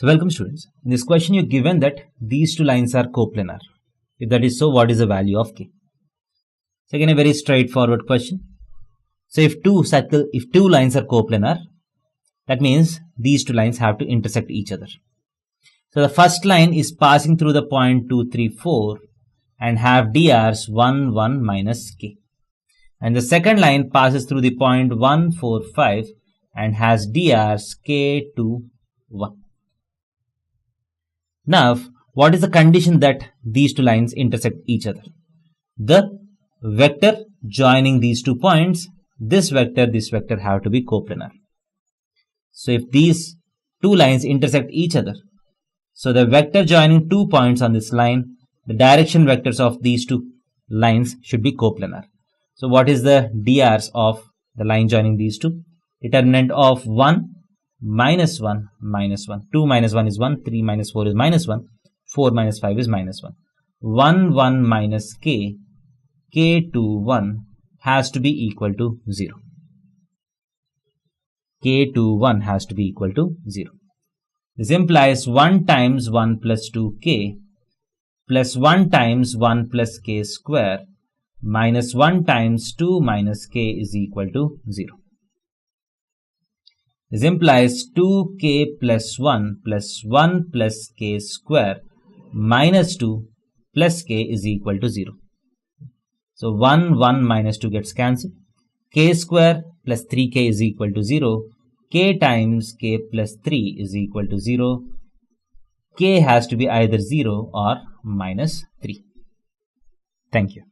So welcome students. In this question you're given that these two lines are coplanar. If that is so, what is the value of k? So again a very straightforward question. So if two lines are coplanar, that means these two lines have to intersect each other. So the first line is passing through the point 2, 3, 4 and have drs 1, 1 minus k. And the second line passes through the point 1, 4, 5 and has drs k, 2, 1. Now, what is the condition that these two lines intersect each other? The vector joining these 2 points, this vector have to be coplanar. So if these 2 lines intersect each other, so the vector joining 2 points on this line, the direction vectors of these 2 lines should be coplanar. So what is the drs of the line joining these 2? Determinant of 1, minus 1, minus 1. 2 minus 1 is 1, 3 minus 4 is minus 1, 4 minus 5 is minus 1. 1, 1 minus k, k to 1 has to be equal to 0. K to 1 has to be equal to 0. This implies 1 times 1 plus 2k plus 1 times 1 plus k square minus 1 times 2 minus k is equal to 0. This implies 2k plus 1 plus 1 plus k square minus 2 plus k is equal to 0. So 1, 1 minus 2 gets cancelled. K square plus 3k is equal to 0. K times k plus 3 is equal to 0. K has to be either 0 or minus 3. Thank you.